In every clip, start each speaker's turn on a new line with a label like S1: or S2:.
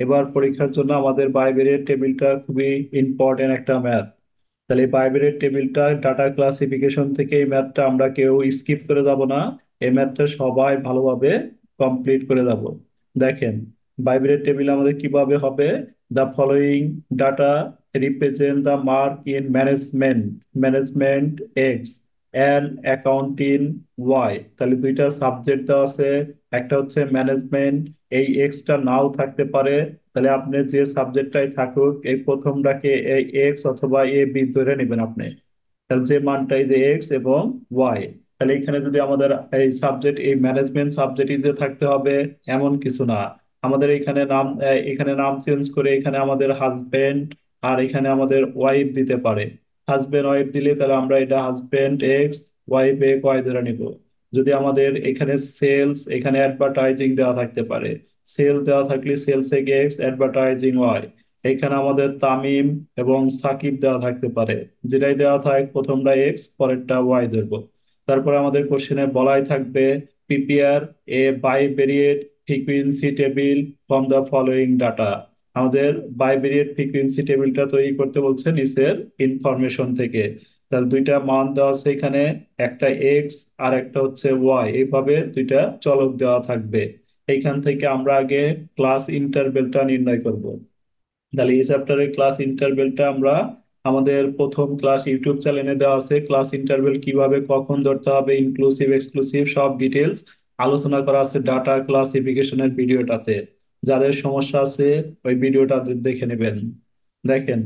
S1: এবার পরীক্ষার জন্য আমাদের বাইবেরিয়েট টেবিলটা খুবই ইম্পর্টেন্ট একটা ম্যাথ। তাহলে এই বাইবেরিয়েট টেবিলটা ডাটা ক্লাসিফিকেশন থেকে এই ম্যাথটা আমরা কেউ স্কিপ করে যাব না। এই ম্যাথটা সবাই ভালোভাবে কমপ্লিট করে যাব। দেখেন, বাইবেরিয়েট টেবিল আমাদের কিভাবে হবে। The following data represent the mark in management management X and accounting Y. তাহলে দুইটা সাবজেক্ট দেওয়া আছে। একটা হচ্ছে ম্যানেজমেন্ট, এই এক্সটা নাও থাকতে পারে। তাহলে আপনি যে সাবজেক্টটাই থাকুক এই প্রথমটাকে এই এক্স অথবা এ বি ধরে নেবেন আপনি। তাহলে যে মানটাই যে এক্স এবং ওয়াই। তাহলে এখানে যদি আমাদের এই সাবজেক্ট এই ম্যানেজমেন্ট সাবজেক্টই যে থাকতে হবে এমন কিছু না। আমাদের এখানে নাম এখানে নাম চেঞ্জ করে এখানে আমাদের হাজবেন্ড আর এখানে আমাদের ওয়াইফ দিতে পারে। হাজবেন্ড ওয়াইফ দিলে তাহলে আমরা এটা husband ex wife A Y ধরে নিব। যদি আমাদের এখানে সেলস এখানে অ্যাডভার্টাইজিং দেওয়া থাকতে পারে, সেল দেওয়া থাকলে সেলস এ এক্স অ্যাডভার্টাইজিং ওয়াই। এখানে আমাদের তামিম এবং সাকিব দেওয়া থাকতে পারে। যেটাই দেওয়া থাকে প্রথমটা এক্স পরেরটা ওয়াই ধরবো। তারপরে আমাদের কোশ্চেনে বলাই থাকবে prepare a bivariate frequency table from the following data. আমাদের বাইভেরিয়েট ফ্রিকুয়েন্সি টেবিলটা তৈরি করতে বলছে নিচের ইনফরমেশন থেকে। তাহলে দুইটা মান দেওয়া আছে এখানে, একটা এক্স আর একটা হচ্ছে ওয়াই, এইভাবে দুইটা চলক দেওয়া থাকবে। এইখান থেকে আমরা আগে ক্লাস ইন্টারভেলটা নির্ণয় করব। তাহলে এই চ্যাপ্টারের ক্লাস ইন্টারভেলটা আমরা আমাদের প্রথম ক্লাস ইউটিউব চ্যানেলে দেওয়া আছে। ক্লাস ইন্টারভেল কিভাবে কখন ধরতে হবে ইনক্লুসিভ এক্সক্লুসিভ সব ডিটেলস আলোচনা করা আছে ডাটা ক্লাসিফিকেশনের ভিডিওটাতে। যাদের সমস্যা আছে ওই ভিডিওটা দেখে নেবেন। দেখেন,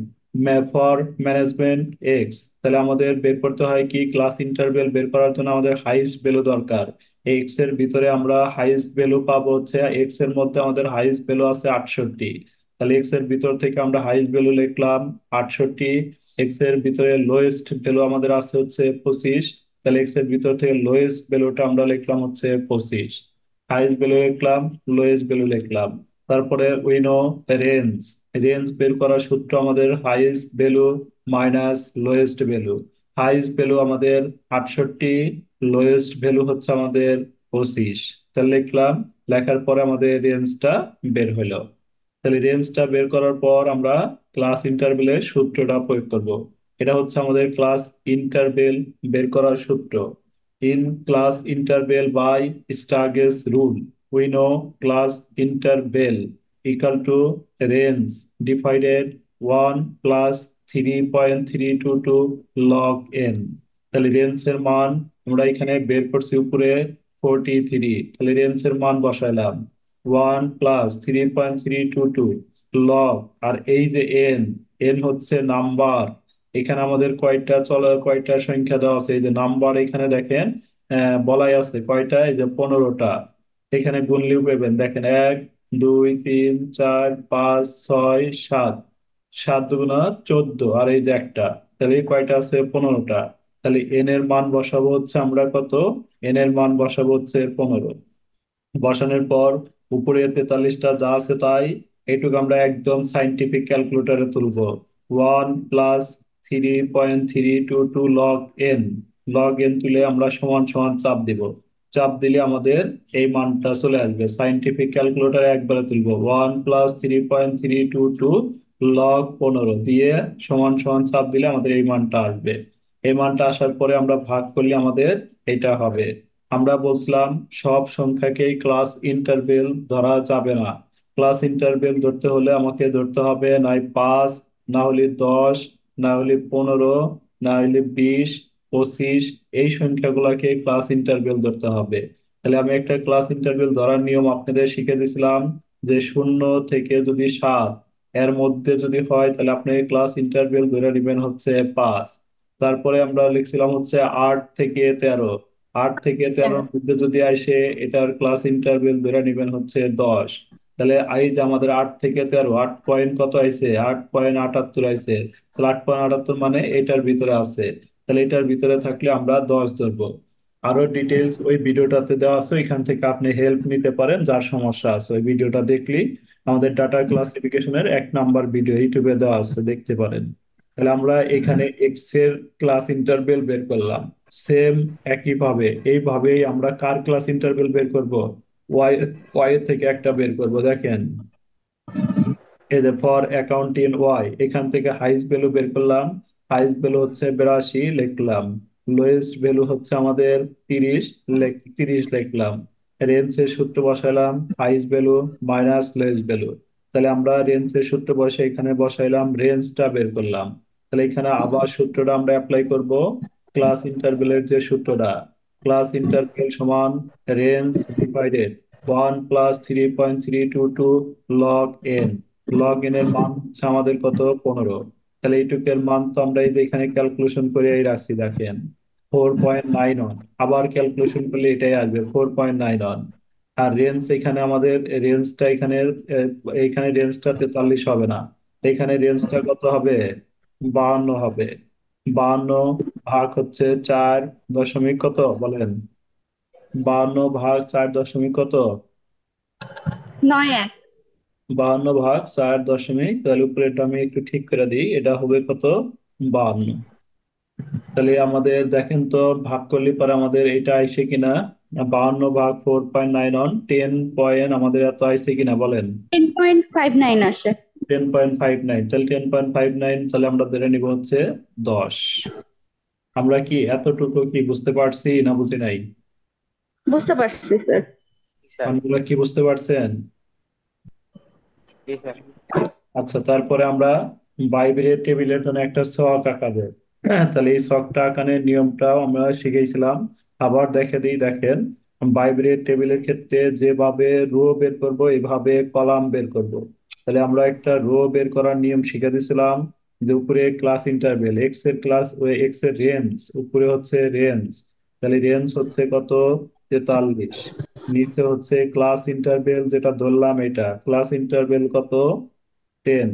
S1: ফর ম্যানেজমেন্ট এক্স, তাহলে আমাদের বের করতে হয় কি ক্লাস ইন্টারভেল বের করার জন্য আমাদের হাইস্ট ভ্যালু দরকার। এক্স এর ভিতরে আমরা হাইস্ট ভ্যালু পাবো হচ্ছে এক্স এর মধ্যে আমাদের হাইস্ট ভ্যালু আছে 68। তাহলে এক্স এর ভিতর থেকে আমরা হাইস্ট ভ্যালু লিখলাম 68। এক্স এর ভিতরে লোয়েস্ট ভ্যালু আমাদের আছে হচ্ছে 25। তাহলে এক্স এর ভিতর থেকে লোয়েস্ট ভ্যালুটা আমরা লিখলাম হচ্ছে 25। হাইস্ট ভ্যালু লিখলাম, লোয়েস্ট ভ্যালু লিখলাম। তারপরে উইনো রেঞ্জ, রেঞ্জ বের করার সূত্র আমাদের highest value minus lowest value. Highest value আমাদের 68, লোয়েস্ট ভ্যালু হচ্ছে আমাদের 25। তাহলে লিখলাম, লেখার পরে আমাদের রেঞ্জটা বের হলো। তাহলে রেঞ্জটা বের করার পর আমরা ক্লাস ইন্টারভেলের সূত্রটা প্রয়োগ করব। এটা হচ্ছে আমাদের ক্লাস ইন্টারভেল বের করার সূত্র। In class interval by Sturges rule we know class interval equal to range divided 1 + 3.322 log N. তাহলে রেঞ্জের মান আমরা এখানে বের করছি উপরে 43। তাহলে রেঞ্জের মান বসাইলাম 1 + 3.322 লগ, আর এই যে এন, এন হচ্ছে নাম্বার। এখানে আমাদের কয়টা সংখ্যা দেওয়া আছে, এই যে নাম্বার এখানে দেখেন বলাই আছে কয়টা, এই যে 15টা। এখানে গুনলেও পাবেন, দেখেন 1 2 3 4 5 6 7, 7 × 14 আর এই যে একটা। তাহলে এই কয়টা আছে 15টা। তাহলে এন এর মান বসাবো হচ্ছে আমরা কত, এন এর মান বসাবো হচ্ছে 15। বসানোর পর উপরে 43টা যা আছে তাই এটুকু আমরা একদম সাইন্টিফিক ক্যালকুলেটরে তুলবো। 1 + 3.322 লগ এন, লগ এন তুলে আমরা সমান সমান চাপ দিব। চাপ দিলে আমাদের এই মানটা চলে আসবে। সাইন্টিফিক ক্যালকুলেটরে একবারে তুলবো 1 + 3.322 লগ 15 দিয়ে সমান সমান চাপ দিলে আমাদের এই মানটা আসবে। এই মানটা আসার পরে আমরা ভাগ করলে আমাদের এটা হবে। আমরা বলছিলাম সব সংখ্যাকেই ক্লাস ইন্টারভেল ধরা যাবে না। ক্লাস ইন্টারভেল ধরতে হলে আমাকে ধরতে হবে নয় 5, না হলে 10, না হলে 15, না হলে 20, 25, এই সংখ্যাগুলোকে ক্লাস ইন্টারভেল ধরতে হবে। তাহলে আমি একটা ক্লাস ইন্টারভেল ধরার নিয়ম আপনাদের শিখে দিয়েছিলাম যে 0 থেকে যদি 7 এর মধ্যে যদি হয় তাহলে আপনি ক্লাস ইন্টারভেল ধরে নেবেন হচ্ছে 5। তারপরে আমরা লিখছিলাম হচ্ছে 8 থেকে 13, 8 থেকে 13-র মধ্যে যদি আসে এটার ক্লাস ইন্টারভেল ধরে নেবেন হচ্ছে 10। তাহলে এই যে আমাদের 8 থেকে 13, 8 পয়েন্ট কত আইছে, 8.78 আইছে। তাহলে 8.78 মানে এটার ভিতরে আছে। তাহলে এটার ভিতরে থাকলে আমরা 10 ধরবো। আরো ডিটেলস ওই ভিডিওটাতে দেওয়া আছে, এখান থেকে আপনি হেল্প নিতে পারেন যার সমস্যা আছে। ওই ভিডিওটা দেখলেই আমাদের ডাটা ক্লাসিফিকেশনের 1 নাম্বার ভিডিও ইউটিউবে দেওয়া আছে, দেখতে পারেন। তাহলে আমরা এখানে এক্স এর ক্লাস ইন্টারভেল বের করলাম। সেম একইভাবে এইভাবেই আমরা কার ক্লাস ইন্টারভেল বের করব, ওয়াই ওয়াই এর থেকে একটা বের করব। দেখেন, এই যে ফর অ্যাকাউন্ট ইন ওয়াই, এখান থেকে হাইস্ট ভ্যালু বের করলাম। হাইস্ট ভ্যালু হচ্ছে 82 লিখলাম। লোয়েস্ট ভ্যালু হচ্ছে আমাদের 30, 30 লিখলাম। রেঞ্জের সূত্র বসাইলাম, highest value minus lowest value. তাহলে আমরা রেঞ্জের সূত্র বসে এখানে বসাইলাম, রেঞ্জটা বের করলাম। তাহলে এখানে আবার সূত্রটা আমরা অ্যাপ্লাই করব, ক্লাস ইন্টারভেলের যে সূত্রটা। ক্লাস ইন্টারভেল সমান range divided 1 + 3.322 log N. Log N এর মান হচ্ছে আমাদের কত, 15। তাহলে এইটুকের মান তো আমরা এই যে এখানে ক্যালকুলেশন করে এই রাখছি, দেখেন 4.91। আবার ক্যালকুলেশন করলে এটাই আসবে 4.91। আর রেঞ্জ এখানে আমাদের রেঞ্জটা এখানে এইখানে রেঞ্জটা 43 হবে না, এখানে রেঞ্জটা কত হবে, 52 হবে। 52 ভাগ হচ্ছে 4 দশমিক কত বলেন, 52 ভাগ 4 দশমিক কত,
S2: 9 1।
S1: 52 ভাগ 4 দশমিক, তাহলে উপরে এটা আমি একটু ঠিক করে দিই, এটা হবে কত, 52। তাহলে আমাদের দেখেন তো ভাগ করলে পরে আমাদের এটা আইসে কিনা, 52 ভাগ 4.91, 10 পয়েন্ট আমাদের এত আইসে কিনা বলেন।
S2: 10.59 আসে।
S1: 10.59, তাহলে 10.59, তাহলে আমরা ধরে নিব হচ্ছে 10। আমরা কি এতটুকু কি বুঝতে পারছি না বুঝি নাই?
S2: বুঝতে পারছি স্যার।
S3: জি স্যার।
S1: আপনারা কি বুঝতে পারছেন?
S3: জি স্যার।
S1: আচ্ছা, তারপরে আমরা বাইবেলের টেবিলের জন্য একটা ছক আঁকাবো। হ্যাঁ, তাহলে এই ছকটা আঁকানোর নিয়মটাও আমরা শিখেছিলাম। আবার দেখে দিই, দেখেন বাইবেলের টেবিলের ক্ষেত্রে যেভাবে রো বের করব এভাবে কলাম বের করব। তাহলে আমরা একটা রো বের করার নিয়ম শিখে দিয়েছিলাম, যে উপরে ক্লাস ইন্টারভেল এক্স এর ক্লাস, এক্স এর রেঞ্জ, উপরে হচ্ছে রেঞ্জ। তাহলে রেঞ্জ হচ্ছে কত, 43। নিচে হচ্ছে ক্লাস ইন্টারভেল, যেটা ধরলাম এটা ক্লাস ইন্টারভেল কত, 10।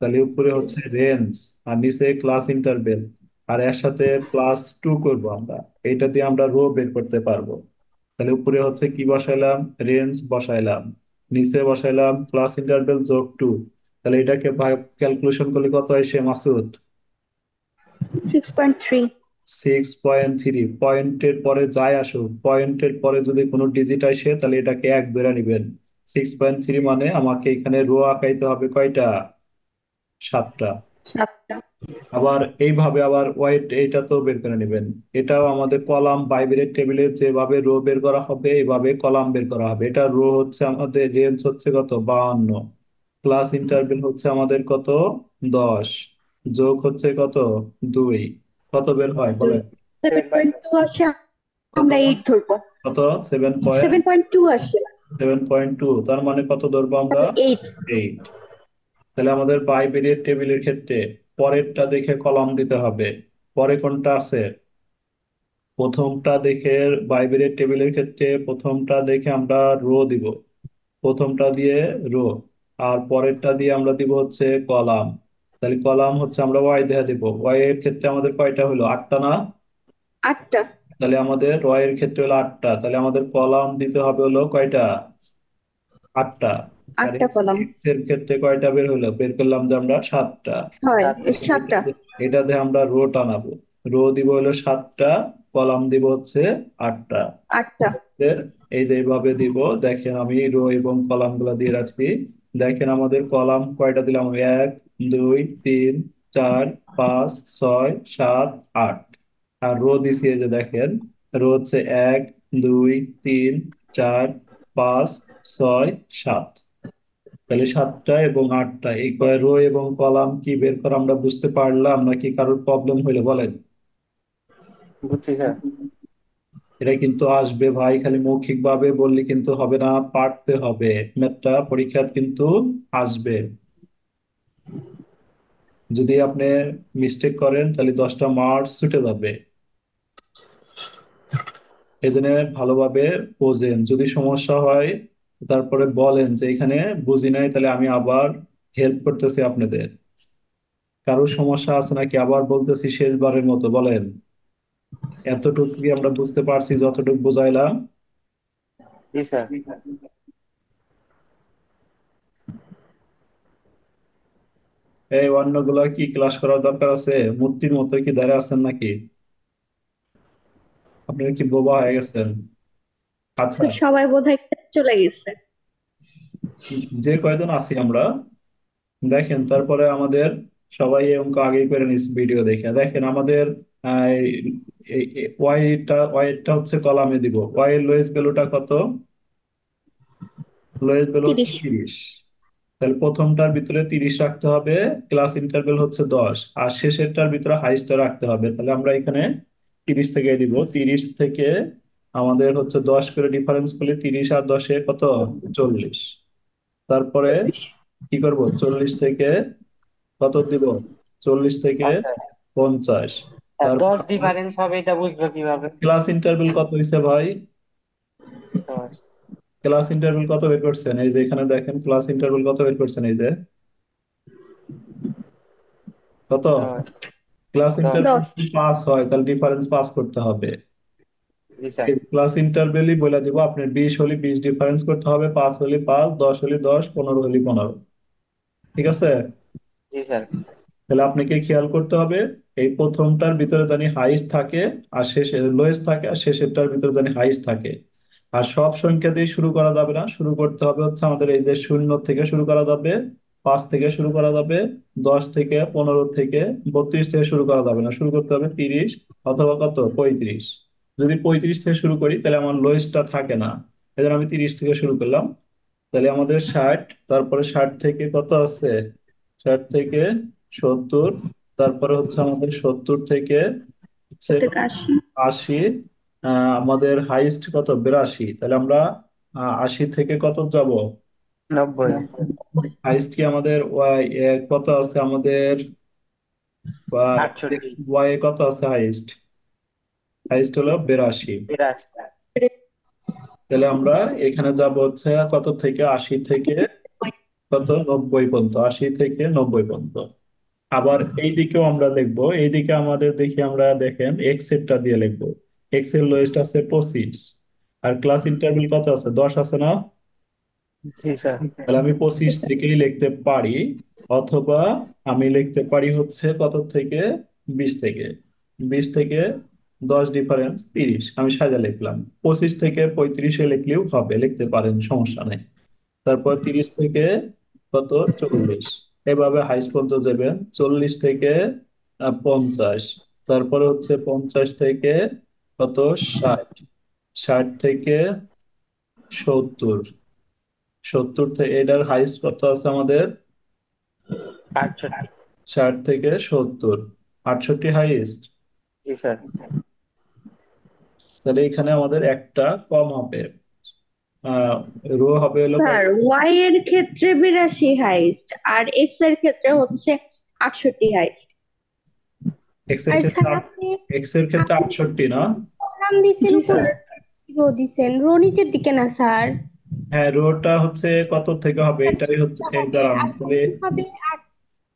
S1: তাহলে উপরে হচ্ছে রেঞ্জ আর নিচে ক্লাস ইন্টারভেল, আর এর সাথে +2 করব আমরা। এইটা দিয়ে আমরা রো বের করতে পারবো। তাহলে উপরে হচ্ছে কি বসাইলাম, রেঞ্জ বসাইলাম, নিচে বসাইলাম ক্লাস ইন্টারভেল যোগ 2। তাহলে এটাকে ক্যালকুলেশন করলে কত আসে মাসুদ?
S2: 6.3।
S1: 6.3। পয়েন্টের পরে যাই আসুক, পয়েন্টের পরে যদি কোনো ডিজিট আসে তাহলে এটাকে এক ধরে নিবেন। 6.3 মানে আমাকে এখানে রো আঁকাইতে হবে কয়টা, 7টা।
S2: 7টা।
S1: আবার এইভাবে আবার ওয়াইট এইটা তো বের করে নেবেন। এটাও আমাদের কলাম, বাইবেলের টেবিলে যেভাবে রো বের করা হবে এইভাবে কলাম বের করা হবে। এটা রো হচ্ছে আমাদের, রেঞ্জ হচ্ছে কত, 52। ক্লাস ইন্টারভেল হচ্ছে আমাদের কত, 10। যোগ হচ্ছে কত, 2। কত বের হয়
S2: দুই।
S1: বলেন?
S3: সেভেন পয়েন্ট
S2: 7.2 আসে।
S1: কত,
S2: আমরা 8 ধরবো।
S1: কত, 7.
S2: 7.2 আসে।
S1: 7.2, তার মানে কত ধরবো আমরা,
S2: তাহলে 8।
S1: 8। তাহলে আমাদের বাইবেলের টেবিলের ক্ষেত্রে পরেরটা দেখে কলাম দিতে হবে। পরে কোনটা আছে, প্রথমটা দেখে, বাইবেলের টেবিলের ক্ষেত্রে প্রথমটা দেখে আমরা রো দিব, প্রথমটা দিয়ে রো। আর পরেরটা দিয়ে আমরা দিব হচ্ছে কলাম। তাহলে কলাম হচ্ছে আমরা ওয়াই দেয়া দিব। ওয়াই এর ক্ষেত্রে আমাদের কয়টা হলো, 8টা না?
S2: 8টা।
S1: তাহলে আমাদের ওয়াই এর ক্ষেত্রে হলো 8টা, তাহলে আমাদের কলাম দিতে হবে হলো কয়টা, 8টা। আর
S2: 8টা
S1: এক্স
S2: কলাম।
S1: এক্স এর ক্ষেত্রে কয়টা বের হলো, বের করলাম যে আমরা 7টা।
S2: হয়
S3: সাত।
S2: 7টা।
S1: এটা দিয়ে আমরা রো টানাবো। রো দিব হলো 7টা, কলাম দিব হচ্ছে 8টা।
S2: 8টা।
S1: এর এই যে এইভাবে দিব, দেখেন আমি রো এবং কলাম গুলা দিয়ে রাখছি। দেখেন আমাদের কলাম কয়টা দিলাম, 1 2 3 4 5 6 7 8। আর রো দিছি এই যে দেখেন, রো হচ্ছে 1 2 3 4 5 6 7। তাহলে 7টা এবং 8টা, এই কয় রো এবং কলাম কি বের করা আমরা বুঝতে পারলাম নাকি কারোর প্রবলেম হইলো বলেন?
S3: বুঝছি স্যার।
S1: এটা কিন্তু আসবে ভাই, খালি মৌখিক ভাবে বললে কিন্তু হবে না, পারতে হবে। ম্যাথটা পরীক্ষায় কিন্তু আসবে। যদি আপনি মিস্টেক করেন তাহলে 10টা মার্কস ছুটে যাবে। এই জন্য ভালোভাবে বোঝেন, যদি সমস্যা হয় তারপরে বলেন যে এখানে বুঝি নাই, তাহলে আমি আবার হেল্প করতেছি আপনাদের। কারো সমস্যা আছে নাকি, আবার বলতেছি শেষবারের মতো বলেন। এতটুকু কি আমরা বুঝতে পারছি যতটুকু বুঝাইলাম?
S3: জি স্যার।
S1: এই অন্যগুলা কি ক্লাস করার দরকার আছে? মূর্তির মতো কি দাঁড়ায় আছেন নাকি? আপনারা কি বোবা হয়ে গেছেন? আচ্ছা,
S2: তো সবাই বোধহয় চলে গেছে।
S1: যে কয়জন আছি আমরা দেখেন তারপরে আমাদের সবাই এই অঙ্ক আগেই করে নিস ভিডিও দেখে দেখেন আমাদের ওয়াইটা হচ্ছে কলামে দিব ওয়াই এর লোয়েস্ট ভ্যালুটা কত? লোয়েস্ট ভ্যালু হচ্ছে
S2: 30।
S1: 30। তাহলে প্রথমটার ভিতরে 30 রাখতে হবে, ক্লাস ইন্টারভ্যাল হচ্ছে 10, আর শেষেরটার ভিতরে হাইস্টটা রাখতে হবে। তাহলে আমরা এখানে 30 থেকে দিব, 30 থেকে আমাদের হচ্ছে 10 করে ডিফারেন্স করলে 30 আর 10-এ কত? 40। তারপরে
S2: 40।
S1: কি করব? 40 থেকে কত দিব? 40 থেকে
S3: আচ্ছা,
S1: 50।
S3: আর
S1: তারপর
S3: 10 ডিফারেন্স হবে এটা বুঝবো কিভাবে?
S1: ক্লাস ইন্টারভ্যাল কত হয়েছে ভাই?
S3: 10।
S1: ক্লাস ইন্টারভ্যাল কত বের করছেন? এই যে এখানে দেখেন ক্লাস ইন্টারভ্যাল কত বের করছেন, এই যে কত?
S3: 10।
S1: ক্লাস
S3: 10।
S1: ইন্টারভ্যাল
S2: 10।
S1: যদি 5 হয় তাহলে ডিফারেন্স পাস করতে হবে।
S3: জি স্যার।
S1: ক্লাস ইন্টারভ্যালই বলে দিব, আপনার 20 হলে 20 ডিফারেন্স করতে হবে, 5 হলে 5, 10 হলে 10, 15 হলে 15। ঠিক আছে?
S3: জি স্যার।
S1: তাহলে আপনাকে খেয়াল করতে হবে এই প্রথমটার ভিতরে জানি হাইস্ট থাকে, আর শেষে লোয়েস্ট থাকে, আর শেষেরটার ভিতরে জানি হাইস্ট থাকে। আর সব সংখ্যা দিয়ে শুরু করা যাবে না, শুরু করতে হবে হচ্ছে আমাদের এই যে 0 থেকে শুরু করা যাবে, 5 থেকে শুরু করা যাবে, 10 থেকে, 15 থেকে, 32 থেকে শুরু করা যাবে না, শুরু করতে হবে 30 অথবা কত 35। যদি 35 থেকে শুরু করি তাহলে আমার লোয়েস্টটা থাকে না, এই জন্য আমি 30 থেকে শুরু করলাম। তাহলে আমাদের 60, তারপরে 60 থেকে কত আছে? 60 থেকে 70, তারপরে হচ্ছে আমাদের 70 থেকে হচ্ছে
S2: থেকে 80।
S1: 80। আমাদের হাইস্ট কত? 82। তাহলে আমরা 80 থেকে কত যাব?
S3: 90।
S1: হাইস্ট কি আমাদের কত আছে আমাদের?
S3: 68।
S1: ওয়াই কত আছে হাইস্ট? হাইস্ট হলো 82।
S3: 82।
S1: তাহলে আমরা এখানে যাব হচ্ছে কত থেকে? 80 থেকে কত? 90 পর্যন্ত, 80 থেকে 90 পর্যন্ত। আবার এই দিকেও আমরা লিখবো, এইদিকে আমাদের দেখি আমরা দেখেন এক্স এরটা দিয়ে লিখবো। এক্স এর লোয়েস্ট আছে 25, আর ক্লাস ইন্টারভ্যাল কত আছে? 10 আছে না?
S3: জি স্যার।
S1: তাহলে আমি 25 থেকেই লিখতে পারি, অথবা আমি লিখতে পারি হচ্ছে কত থেকে? 20 থেকে। 20 থেকে 10 ডিফারেন্স 30, আমি সাজা লিখলাম। 25 থেকে 35-এ লিখলেও হবে, লিখতে পারেন, সমস্যা নেই। তারপর 30 থেকে কত? 40। এভাবে হাইস্ট পর্যন্ত যাবেন, 40 থেকে 50। তারপরে হচ্ছে 50 থেকে কত? 60। 60 থেকে 70। 70 থেকে এটার হাইস্ট কত আছে আমাদের?
S3: 68।
S1: 60 থেকে 70, 68 হাইস্ট।
S3: জি স্যার।
S1: তাহলে এখানে আমাদের একটা কম হবে, রো হবে হলো
S2: স্যার ওয়াই এর ক্ষেত্রে 82 হাইস্ট, আর এক্স এর ক্ষেত্রে হচ্ছে 68 হাইস্ট।
S1: এক্স এর
S4: আর
S1: ক্ষেত্রে
S4: স্যার আপনি
S1: এক্স এর ক্ষেত্রে
S4: আপনি
S1: 68 না?
S4: কলাম দিছেন
S2: জি
S4: উপরে,
S2: স্যার।
S4: রো দিছেন, রো নিচের দিকে না স্যার?
S1: হ্যাঁ, রোটা হচ্ছে কত থেকে হবে? এটাই হচ্ছে,
S4: নিচেরটা
S1: এই
S4: হবে
S1: দাঁড়ান
S4: আর
S1: তাহলে।
S4: কলাম হবে আর।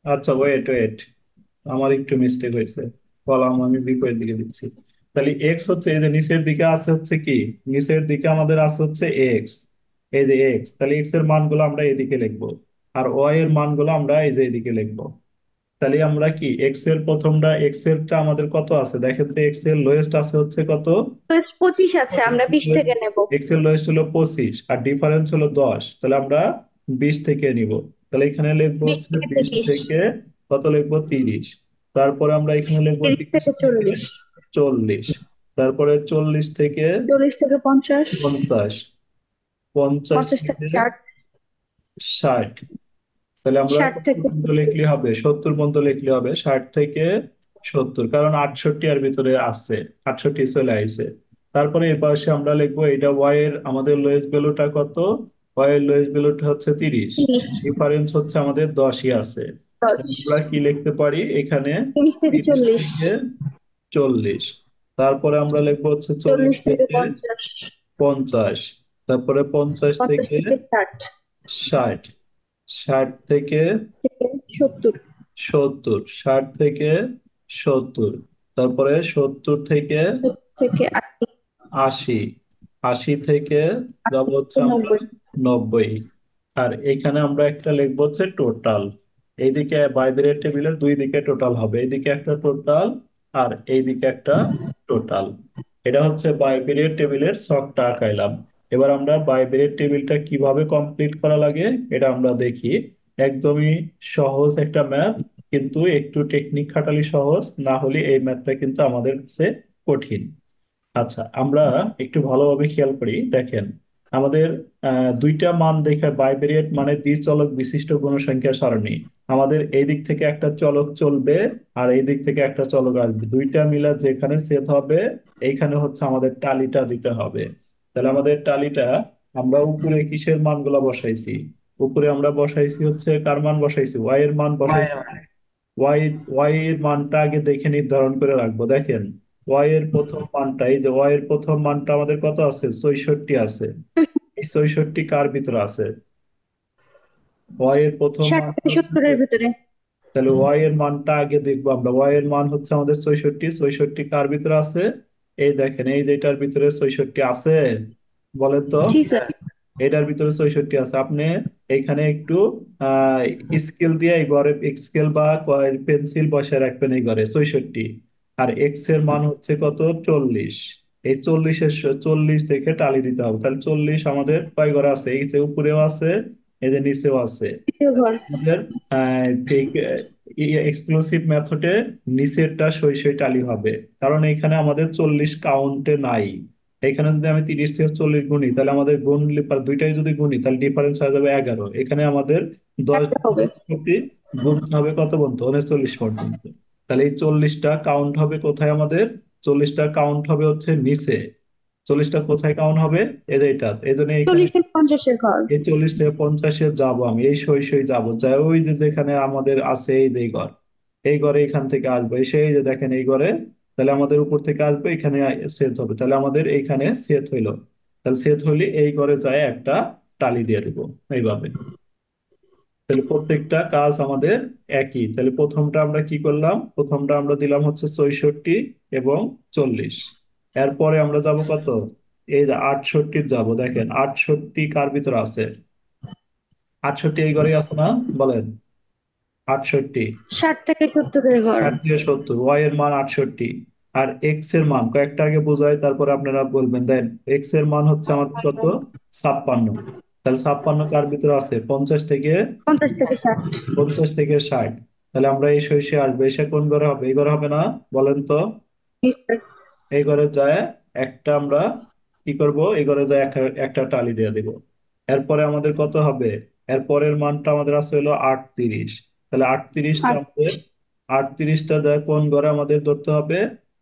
S1: আচ্ছা, ওয়েট ওয়েট, আমার একটু মিস্টেক হয়েছে, কলাম আমি বিপরীত দিকে দিচ্ছি। তাহলে এক্স হচ্ছে এই যে নিচের দিকে আছে হচ্ছে কি? নিচের দিকে আমাদের আছে হচ্ছে এক্স, এই যে এক্স, তাহলে এক্স এর মানগুলো আমরা এদিকে লিখবো, আর ওয়াই এর মানগুলো আমরা এই যে এদিকে লিখবো। তাহলে আমরা কি এক্স এর প্রথমটা, এক্স এরটা আমাদের কত আছে দেখেন তো? এক্স এর লোয়েস্ট আছে হচ্ছে কত?
S2: 25 আছে, আমরা 20 থেকে নেব।
S1: এক্স এর লোয়েস্ট হলো 25, আর ডিফারেন্স হলো 10, তাহলে আমরা 20 থেকে নিব। তাহলে এখানে লিখবো
S2: 20
S1: হচ্ছে
S2: থেকে
S1: 20
S2: 30।
S1: থেকে কত লিখবো? 30। তারপরে আমরা এখানে লিখবো
S2: 30
S1: 30
S2: থেকে
S1: থেকে
S2: 40।
S1: 40। তারপরে 40 থেকে
S2: 40 থেকে 50।
S1: 50। 50
S2: 50 থেকে
S1: থেকে
S2: 60।
S1: 60। তাহলে আমরা
S2: 60
S1: কত
S2: থেকে
S1: পর্যন্ত লিখলে হবে? 70 পর্যন্ত লিখলে হবে, 60 থেকে 70, কারণ 68 এর ভিতরে আছে, 68 চলে আসছে। তারপরে এর পাশে আমরা লিখবো এটা ওয়াই এর আমাদের লোয়েস্ট ভ্যালুটা কত? ওয়াই এর লোয়েস্ট ভ্যালুটা হচ্ছে 30,
S2: 30।
S1: ডিফারেন্স হচ্ছে আমাদের 10ই আছে।
S2: 10।
S1: তাহলে আমরা কি লিখতে পারি এখানে?
S2: 30 থেকে
S1: 30
S2: 40।
S1: থেকে 40। তারপরে আমরা লিখবো হচ্ছে 40
S2: 40 থেকে
S1: থেকে
S2: 50।
S1: 50। তারপরে 50
S2: 50
S1: থেকে
S2: থেকে 60।
S1: 60। 60 থেকে
S2: থেকে 70।
S1: 70। 60 থেকে 70। তারপরে 70 থেকে
S2: 70 থেকে 80।
S1: 80। 80 থেকে যাব
S2: 80
S1: হচ্ছে
S2: থেকে
S1: আমরা
S2: 90।
S1: 90। আর এখানে আমরা একটা লিখবো হচ্ছে টোটাল। এইদিকে বাইরের টেবিলের দুই দিকে টোটাল হবে, এইদিকে একটা টোটাল আর এইদিকে একটা টোটাল। এটা হচ্ছে বাইরের টেবিলের ছকটা আঁকাইলাম। এবার আমরা বাইরের টেবিলটা কিভাবে কমপ্লিট করা লাগে এটা আমরা দেখি। একদমই সহজ একটা ম্যাথ, কিন্তু একটু টেকনিক খাটালি সহজ, না হলে এই ম্যাথটা কিন্তু আমাদের কাছে কঠিন। আচ্ছা, আমরা একটু ভালোভাবে খেয়াল করি, দেখেন আমাদের দুইটা মান দেখে বাইভেরিয়েট মানে দ্বিচলক বিশিষ্ট গুণসংখ্যা সারণী। আমাদের এই দিক থেকে একটা চলক চলবে আর এই দিক থেকে একটা চলক আসবে, দুইটা মিলা যেখানে ছেদ হবে এইখানে হচ্ছে আমাদের টালিটা দিতে হবে। তাহলে আমাদের টালিটা আমরা উপরে কিসের মানগুলো বসাইছি? উপরে আমরা বসাইছি হচ্ছে কার মান বসাইছি? ওয়াই এর মান বসাইছি।
S3: মায়ের মানে
S1: ওয়াই ওয়াই এর মানটা আগে দেখে নির্ধারণ করে রাখবো। দেখেন ওয়াই এর প্রথম মানটা, এই যে ওয়াই এর প্রথম মানটা আমাদের কত আছে? 66 আছে। এই 66 কার ভিতরে আছে? ওয়াই এর প্রথম
S2: 60
S1: মান
S2: থেকে
S1: হচ্ছে
S2: 70-এর ভিতরে।
S1: তাহলে ওয়াই এর মানটা আগে দেখবো আমরা। ওয়াই এর মান হচ্ছে আমাদের 66, 66 কার ভিতরে আছে? এই দেখেন, এই যেটার ভিতরে 66 আছে, বলেন তো।
S2: জি স্যার।
S1: এটার ভিতরে 66 আছে। আপনি এইখানে একটু আহ স্কেল দিয়ে এই ঘরে স্কেল বা পেন্সিল বসায় রাখবেন এই ঘরে 66। আর এক্স এর মান হচ্ছে কত? 40। এই 40 দেখে টালি দিতে হবে। তাহলে 40 আমাদের কয় ঘরে আছে? এই যে উপরেও আছে, এই যে নিচেও আছে।
S2: দ্বিতীয় ঘর।
S1: আমাদের ঠিক এক্সক্লুসিভ মেথডে নিচেরটা সই সই টালি হবে, কারণ এখানে আমাদের 40 কাউন্টে নাই। এখানে যদি আমি 30 থেকে 40 গুণি, তাহলে আমাদের গুণলে দুইটাই যদি গুণি তাহলে ডিফারেন্স হয়ে যাবে 11। এখানে আমাদের 10
S2: একটা হবে।
S1: প্রতি গুণতে হবে কত পর্যন্ত? 39 পর্যন্ত। তাহলে এই 40টা কাউন্ট হবে কোথায় আমাদের? 40টা কাউন্ট হবে হচ্ছে নিচে। 40টা কোথায় কাউন্ট হবে? এই যে এটা, এই জন্য এখানে
S2: 40 থেকে 50-এর ঘর।
S1: এই 40 থেকে 50-এ যাবো আমি, এই সই সই যাবো, যাই ওই যে যেখানে আমাদের আছে এই যে ঘর, এই ঘরে এখান থেকে আসবো, এসে এই যে দেখেন এই ঘরে, তাহলে আমাদের উপর থেকে আসবে এখানে সেট হবে, তাহলে আমাদের এইখানে সেট হইলো। তাহলে সেট হইলে এই ঘরে যায় একটা টালি দিয়ে দেবো এইভাবে। তাহলে প্রত্যেকটা কাজ আমাদের একই। তাহলে প্রথমটা আমরা কি করলাম? প্রথমটা আমরা দিলাম হচ্ছে 66 এবং 40। এরপরে আমরা যাব কত? এই যে 68 যাব। দেখেন 68 কার ভিতরে আছে? 68 এই ঘরেই আছে না? বলেন। 68,
S2: 60 থেকে 70-এর ঘর।
S1: 60 থেকে 70, ওয়াই এর মান 68। আর এক্স এর মান কয়েকটা আগে বোঝায়, তারপরে আপনারা বলবেন। দেন এক্স এর মান হচ্ছে আমাদের কত? 56। তাহলে 56 কার ভিতরে আছে? 50 থেকে
S2: 50 থেকে 60।
S1: 50 থেকে 60। তাহলে আমরা এই শস্যে আসবো, এসে কোন ঘরে হবে? এই ঘরে হবে না? বলেন তো।
S2: জি স্যার।
S1: এই ঘরে যায় একটা আমরা কি করব? এই ঘরে যায় একটা টালি দিয়ে দিব। এরপরে আমাদের কত হবে? এরপরের মানটা আমাদের আছে হলো 38। তাহলে 38টা
S2: 8,
S1: আমাদের, 38টা যায় কোন ঘরে আমাদের ধরতে হবে?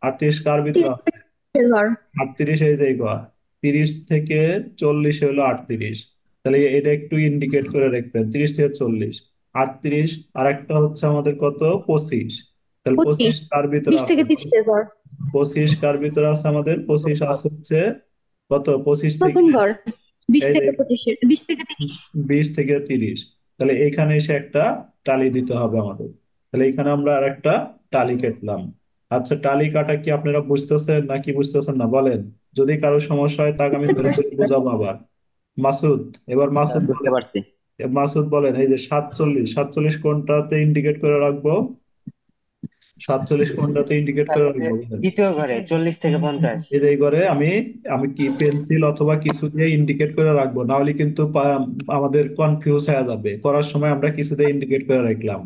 S1: 38 কার ভিতরে
S2: 30
S1: আছে?
S2: থেকে 40-এর ঘর।
S1: 38 এই যে এই ঘর। 30 থেকে 40 হলো 38। তাহলে এটা একটু ইন্ডিকেট করে রাখবেন, 30 থেকে 40। 38 আর একটা হচ্ছে আমাদের কত? 25। তাহলে
S2: 25,
S1: 25 কার ভিতরে
S2: 20
S1: আছে?
S2: থেকে 30-এর ঘর।
S1: 25 কার ভিতরে আছে আমাদের? 25 আছে হচ্ছে কত? 25 থেকে
S2: প্রথম ঘর। 20
S1: এই যে
S2: থেকে 25-এর, 20 থেকে 30।
S1: 20 থেকে 30। তাহলে এখানে এসে একটা টালি দিতে হবে আমাদের। তাহলে এখানে আমরা আর একটা টালি কাটলাম। আচ্ছা, টালি কাটা কি আপনারা বুঝতেছেন নাকি বুঝতেছেন না বলেন? যদি কারো সমস্যা হয় তাকে আমি
S2: বুঝতে
S1: ধরে
S2: পারছি
S1: ধরে
S2: স্যার।
S1: বোঝাবো আবার। মাসুদ, এবার মাসুদ
S5: বুঝতে
S1: বলেন।
S5: পারছি।
S1: মাসুদ বলেন, এই যে 47, 47 কোনটাতে ইন্ডিকেট করে রাখবো? 47 কোনটাতে ইন্ডিকেট
S3: স্যার
S1: করে
S3: হচ্ছে
S1: রাখবো বলেন?
S3: দ্বিতীয় ঘরে 40 থেকে 50।
S1: এই যে এই ঘরে আমি আমি কি পেন্সিল অথবা কিছু দিয়ে ইন্ডিকেট করে রাখবো, না হলে কিন্তু আমাদের কনফিউজ হয়ে যাবে। করার সময় আমরা কিছু দিয়ে ইন্ডিকেট করে রাখলাম।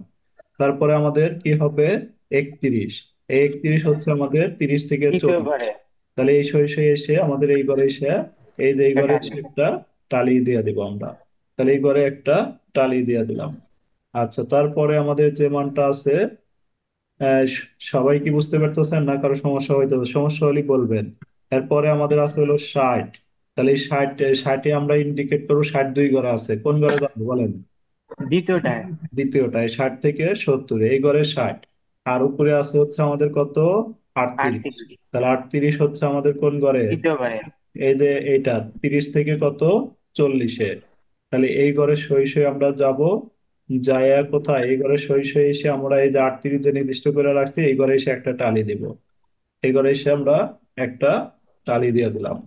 S1: তারপরে আমাদের কি হবে? 31। এই 31 হচ্ছে আমাদের 30 থেকে
S3: তৃতীয়
S1: 40।
S3: ঘরে
S1: তাহলে এই শৈশবে এসে আমাদের এই ঘরে এসে, এই যে এই
S3: একটা
S1: ঘরে
S3: টালি।
S1: এসে একটা টালি দিয়ে দিব আমরা। তাহলে এই ঘরে একটা টালি দিয়ে দিলাম। আচ্ছা, তারপরে আমাদের যে মানটা আছে, সবাই কি বুঝতে পারতেছেন না কারো সমস্যা হইতেছে? সমস্যা হলে বলবেন। এরপরে আমাদের আছে হলো 60। তাহলে এই 60 আমরা ইন্ডিকেট করবো 60 দুই ঘরে আছে, কোন ঘরে যাবো বলেন?
S3: দ্বিতীয়টায়
S1: দ্বিতীয়টায় 60 থেকে 70, এই ঘরে 60। আর উপরে আছে হচ্ছে আমাদের কত? 38।
S3: 38
S1: তাহলে 38 হচ্ছে আমাদের কোন ঘরে?
S3: তৃতীয় ঘরে।
S1: এই যে এইটা 30 থেকে কত? 40-এ। তাহলে এই ঘরে সই সই আমরা যাব, যায়া কোথায়? এই ঘরে সই সই এসে আমরা এই যে 38 যে নির্দিষ্ট করে রাখছি এই ঘরে এসে একটা টালি দিব। এই ঘরে এসে আমরা একটা টালি দিয়ে দিলাম।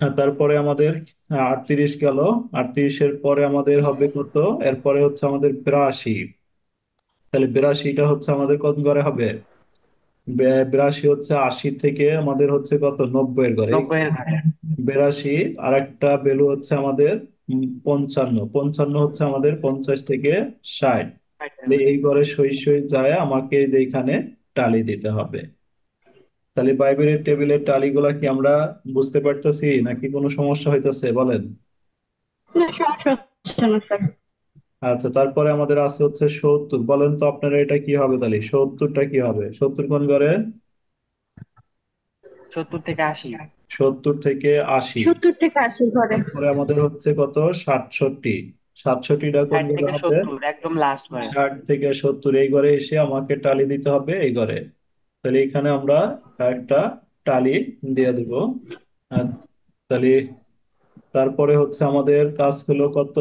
S1: তারপরে আমাদের 38 গেল। 38-এর পরে আমাদের হবে কত? এরপরে হচ্ছে আমাদের 82। তাহলে 82টা হচ্ছে আমাদের কোন ঘরে হবে? 82 হচ্ছে 80 থেকে আমাদের হচ্ছে কত? 90-এর ঘরে।
S3: 90 ঘরে।
S1: 82 আর একটা ভ্যালু হচ্ছে আমাদের 55, 55 হচ্ছে আমাদের 50 থেকে 60। তাহলে এই ঘরে সই সই যায় আমাকে এইখানে টালি দিতে হবে। তাহলে বাইবেলের টেবিলের টালিগুলা কি আমরা বুঝতে পারতেছি নাকি কোনো সমস্যা হইতেছে বলেন?
S2: না, সমস্যা হচ্ছে না স্যার।
S1: আচ্ছা, তারপরে আমাদের আছে হচ্ছে 70। বলেন তো আপনারা এটা কি হবে? তাহলে 70টা কি হবে? 70 কোন ঘরে?
S3: 70 থেকে 80।
S1: 70 থেকে 80।
S2: 70 থেকে 80 ঘরে।
S1: তারপরে আমাদের হচ্ছে কত? 67। 67টা কোন
S3: 60
S1: ঘরে
S3: থেকে
S1: হবে?
S3: 70 একদম লাস্ট করে।
S1: 60 থেকে 70 এই ঘরে এসে আমাকে টালি দিতে হবে এই ঘরে। তাহলে এখানে আমরা একটা টালি দিয়ে দিব। আর তাহলে তারপরে হচ্ছে আমাদের কাজ হলো কত?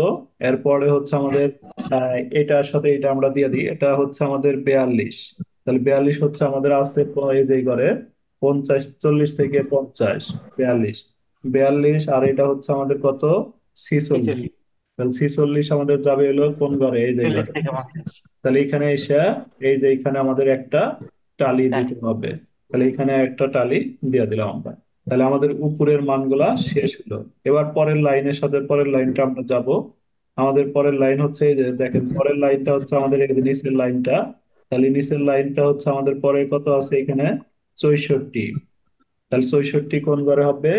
S1: এরপরে হচ্ছে আমাদের এটার সাথে এটা আমরা দিয়ে দিই, এটা হচ্ছে আমাদের 42। তাহলে 42 হচ্ছে আমাদের আছে এই যে ঘরে 50, 40 থেকে 50, 42। 42 আর এটা হচ্ছে আমাদের কত? 46।
S3: 46।
S1: তাহলে 46 আমাদের যাবে হলো কোন ঘরে? এই যে
S3: 40
S1: ঘরে।
S3: থেকে 50।
S1: তাহলে এখানে এসে এই যে এখানে আমাদের একটা টালি
S3: তাই।
S1: দিতে হবে। তাহলে এখানে একটা টালি দিয়ে দিলাম আমরা। তাহলে আমাদের উপরের মানগুলা শেষ হলো। এবার পরের লাইনের সাথে পরের লাইনটা আমরা যাব। আমাদের পরের লাইন হচ্ছে এই যে দেখেন, পরের লাইনটা হচ্ছে আমাদের এই যে নিচের লাইনটা। তাহলে নিচের লাইনটা হচ্ছে আমাদের পরে কত আছে এখানে? 64। তাহলে 64 কোন ঘরে হবে?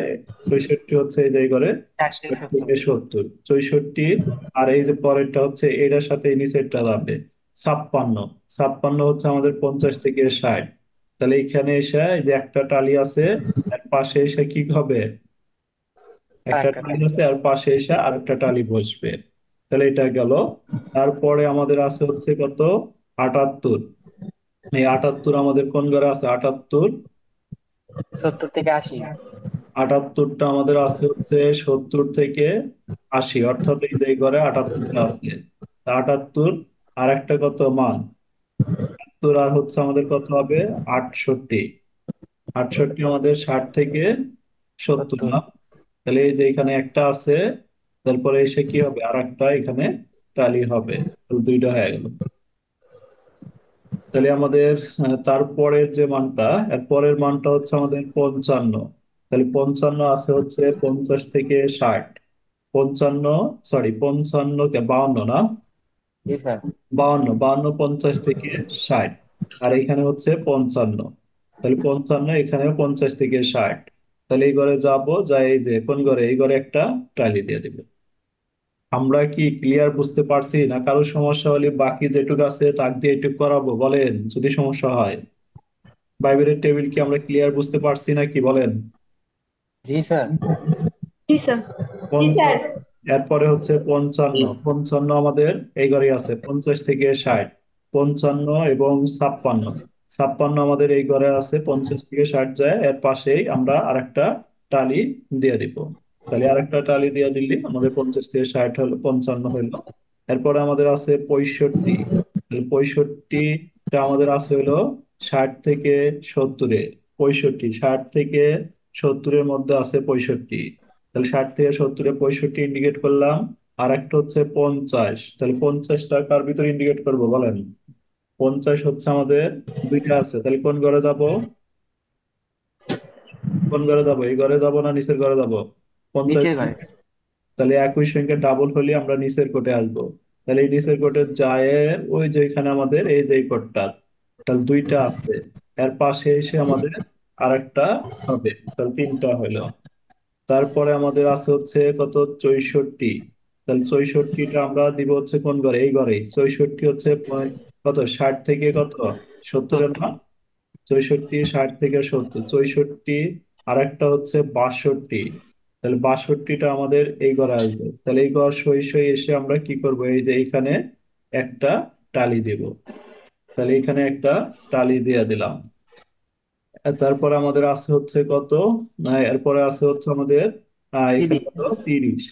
S1: 64 হচ্ছে এই যে এই ঘরে।
S3: 60 থেকে
S1: 60
S3: 70।
S1: থেকে 70, 64। আর এই যে পরেরটা হচ্ছে এটার সাথে এই নিচেরটা যাবে 56। 56 হচ্ছে আমাদের 50 থেকে 60। তাহলে এখানে এসে এই যে একটা টালি আছে, আর পাশে এসে কি হবে? একটা
S3: আরেকটা
S1: টালি
S3: টাইম।
S1: আছে আর পাশে এসে আরেকটা টালি বসবে। তাহলে এটা গেল। তারপরে আমাদের আছে হচ্ছে কত? 78। এই 78 আমাদের কোন ঘরে আছে? 78।
S3: 70 থেকে 80।
S1: 78টা আমাদের আছে হচ্ছে 70 থেকে 80, অর্থাৎ এই যে এই ঘরে 78টা আছে। তা 78 আর একটা কত মান? 78 আর হচ্ছে আমাদের কত হবে? 68। 68 আমাদের 60 থেকে 70
S3: 70।
S1: না? তাহলে এই যে এখানে একটা আছে, তারপরে এসে কি হবে? আর একটা এখানে টালি হবে। তো দুইটা হয়ে গেল। তাহলে আমাদের তারপরের যে মানটা, এর পরের মানটা হচ্ছে আমাদের 55। তাহলে 55 আছে হচ্ছে 50 থেকে 60। 55, সরি 55 কে 52 না?
S3: জি স্যার।
S1: 52, 52, 50 থেকে 60। আর এখানে হচ্ছে 55। তাহলে 55 এখানেও 50 থেকে 60। তাহলে এই ঘরে যাবো, যাই এই যে কোন ঘরে? এই ঘরে একটা টালি দিয়ে দিব। আমরা কি ক্লিয়ার বুঝতে পারছি না? কারো সমস্যা হলে বাকি যেটুকু আছে তাক দিয়ে এটুকু করাবো বলেন যদি সমস্যা হয়। বাইবেলের টেবিল কি আমরা ক্লিয়ার বুঝতে পারছি নাকি বলেন?
S3: জি স্যার।
S2: জি স্যার। জি স্যার।
S1: এরপরে হচ্ছে 55। 55 আমাদের এই ঘরে আছে 50 থেকে 60। 55 এবং 56। 56 আমাদের এই ঘরে আছে 50 থেকে 60 যায়, এর পাশেই আমরা আরেকটা টালি দিয়ে দিব। তাহলে আরেকটা টালি দিয়ে দিলে আমাদের 50 থেকে 60 হলো, 55 হইলো। এরপরে আমাদের আছে 65। তাহলে 65টা আমাদের আছে হলো 60 থেকে 70-এ। 65, 60 থেকে 70-এর মধ্যে আছে 65। তাহলে 60 থেকে 70-এ 65 ইন্ডিকেট করলাম। আর একটা হচ্ছে 50। তাহলে 50টা কার ভিতরে ইন্ডিকেট করবো বলেন? 50 হচ্ছে আমাদের দুইটা আছে, তাহলে কোন ঘরে যাব? কোন ঘরে যাব? এই ঘরে যাব না নিচের ঘরে যাব? 50।
S3: নিচের ঘরে।
S1: তাহলে একই সংখ্যা ডাবল হলে আমরা নিচের কোটে আসবো। তাহলে এই নিচের কোটে যায় ওই যে এখানে আমাদের এই যে এই কোটটা, তাহলে দুইটা আছে। এর পাশে এসে আমাদের আরেকটা হবে, তাহলে তিনটা হলো। তারপরে আমাদের আছে হচ্ছে কত? 64। তাহলে 64টা আমরা দিব হচ্ছে কোন ঘরে? এই ঘরেই। 64 হচ্ছে কত? 60 থেকে কত? 70-এর না?
S3: 70।
S1: 64, 60 থেকে 70, 64। আর একটা হচ্ছে 62। তাহলে 62টা আমাদের এই ঘরে আসবে। তাহলে এই ঘর সই সই এসে আমরা কি করব? এই যে এখানে একটা টালি দেব। তাহলে এখানে একটা টালি দিয়ে দিলাম। তারপরে আমাদের আছে হচ্ছে কত? এরপরে আছে হচ্ছে আমাদের এখানে
S3: 30।
S1: কত? 30।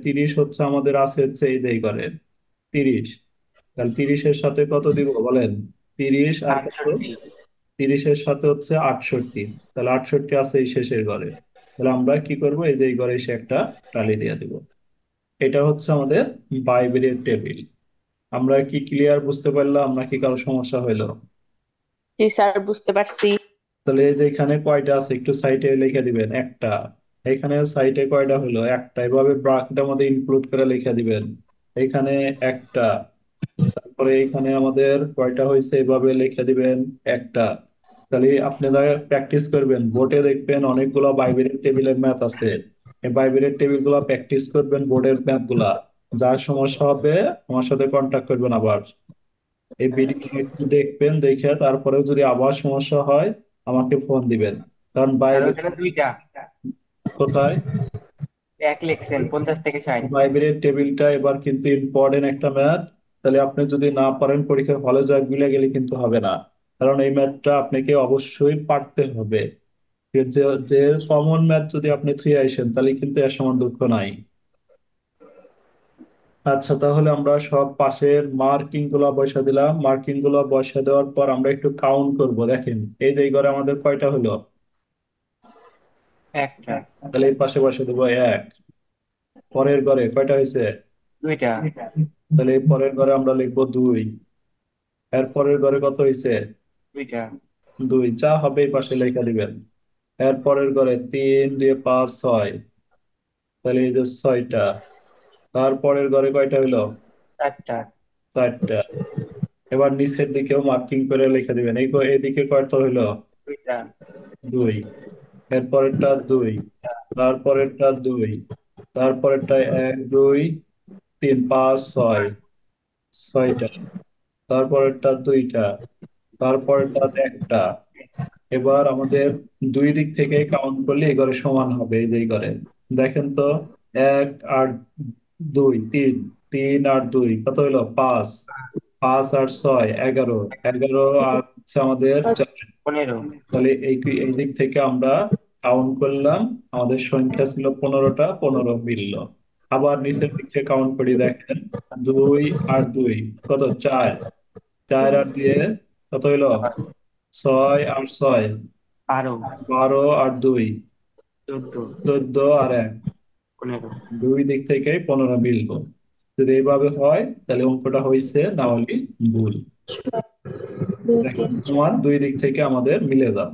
S1: 30 হচ্ছে আমাদের আছে হচ্ছে এই যে এই ঘরে 30। তাহলে 30-এর সাথে কত দিব বলেন? 30 আর কত?
S3: 68।
S1: 30-এর সাথে হচ্ছে 68। তাহলে 68 আছে এই শেষের ঘরে। তাহলে আমরা কি করব? এই যে এই ঘরে এসে একটা টালি দিয়ে দিব। এটা হচ্ছে আমাদের বাইবেলের টেবিল। আমরা কি ক্লিয়ার বুঝতে পারলাম নাকি কারো সমস্যা হইলো?
S5: জি স্যার, বুঝতে পারছি।
S1: তাহলে এই যে এখানে কয়টা আছে একটু সাইডে লিখে দিবেন। একটা, এখানে সাইটে কয়টা হলো? একটা। এভাবে ব্র্যাকেটের মধ্যে ইনক্লুড করে লিখে দিবেন। এখানে একটা। তারপরে এখানে আমাদের কয়টা হয়েছে এভাবে লিখে দিবেন, একটা। তাহলে আপনারা প্র্যাকটিস করবেন, বোর্ডে দেখবেন অনেকগুলো বাইবেলের টেবিলের ম্যাথ আছে। এই বাইবেলের টেবিল গুলা প্র্যাকটিস করবেন, বোর্ডের ম্যাথ গুলা। যার সমস্যা হবে আমার সাথে কন্ট্যাক্ট করবেন আবার। এই ভিডিও একটু দেখবেন, দেখে তারপরেও যদি আবার সমস্যা হয় আমাকে ফোন দিবেন। কারণ
S3: স্যার
S1: বাইবেল
S3: ওখানে দুইটা
S1: কোথায়?
S3: এক লিখছেন 50 থেকে 60।
S1: বাইবেলের টেবিলটা এবার কিন্তু ইম্পর্টেন্ট একটা ম্যাথ। তাহলে আপনি যদি না পারেন পরীক্ষার হলে যা ভুলে গেলে কিন্তু হবে না। কারণ এই ম্যাথটা আপনাকে অবশ্যই পারতে হবে। যে যে কমন ম্যাথ যদি আপনি থ্রি আইসেন তাহলে কিন্তু এর সমান দুঃখ নাই। আচ্ছা, তাহলে আমরা সব পাশের মার্কিং গুলা বসা দিলাম। মার্কিং গুলা বসা দেওয়ার পর আমরা একটু কাউন্ট করব। দেখেন এই যে এই ঘরে আমাদের কয়টা হলো?
S3: একটা।
S1: তাহলে এই পাশে বসে দেবো এক। পরের ঘরে কয়টা হয়েছে?
S3: দুইটা।
S1: তাহলে এই পরের ঘরে আমরা লিখবো দুই। এর পরের ঘরে কত হয়েছে?
S3: দুইটা।
S1: দুই। যা হবে এই পাশে লেখা দিবেন। এর পরের ঘরে তিন দিয়ে পাঁচ ছয়। তাহলে এই যে ছয়টা। তারপরের ঘরে কয়টা হইলো?
S3: চারটা।
S1: চারটা। এবার নিচের দিকেও মার্কিং করে লিখে দিবেন। এইদিকে কয়টা হইলো?
S3: দুইটা।
S1: দুই। এর পরেরটা দুই। তারপরেরটা দুই। তারপরেরটা এক দুই তিন পাঁচ ছয়। ছয়টা। তারপরেরটা দুইটা। তারপরেরটা একটা। এবার আমাদের দুই দিক থেকে কাউন্ট করলে এই ঘরে সমান হবে। এই যে এই ঘরে দেখেন তো, এক আর দুই তিন। তিন আর দুই কত হইলো? পাঁচ। পাঁচ আর ছয় 11। 11 আর হচ্ছে আমাদের
S3: 15।
S1: তাহলে এই দিক থেকে আমরা কাউন্ট করলাম। আমাদের সংখ্যা ছিল 15টা, 15 মিলল। আবার নিচের দিক থেকে কাউন্ট করি, দেখেন দুই আর দুই কত? চার। চার আর দিয়ে কত হইলো? ছয় আর ছয়
S3: 12।
S1: 12 আর দুই
S3: 14।
S1: 14 আর এক
S3: 15।
S1: দুই দিক থেকে 15 মিলবো। যদি এইভাবে হয় তাহলে অঙ্কটা হয়েছে, না হলে ভুল।
S2: দুই
S1: দেখেন
S2: তিন
S1: তোমার দুই দিক থেকে আমাদের মিলে যাবে।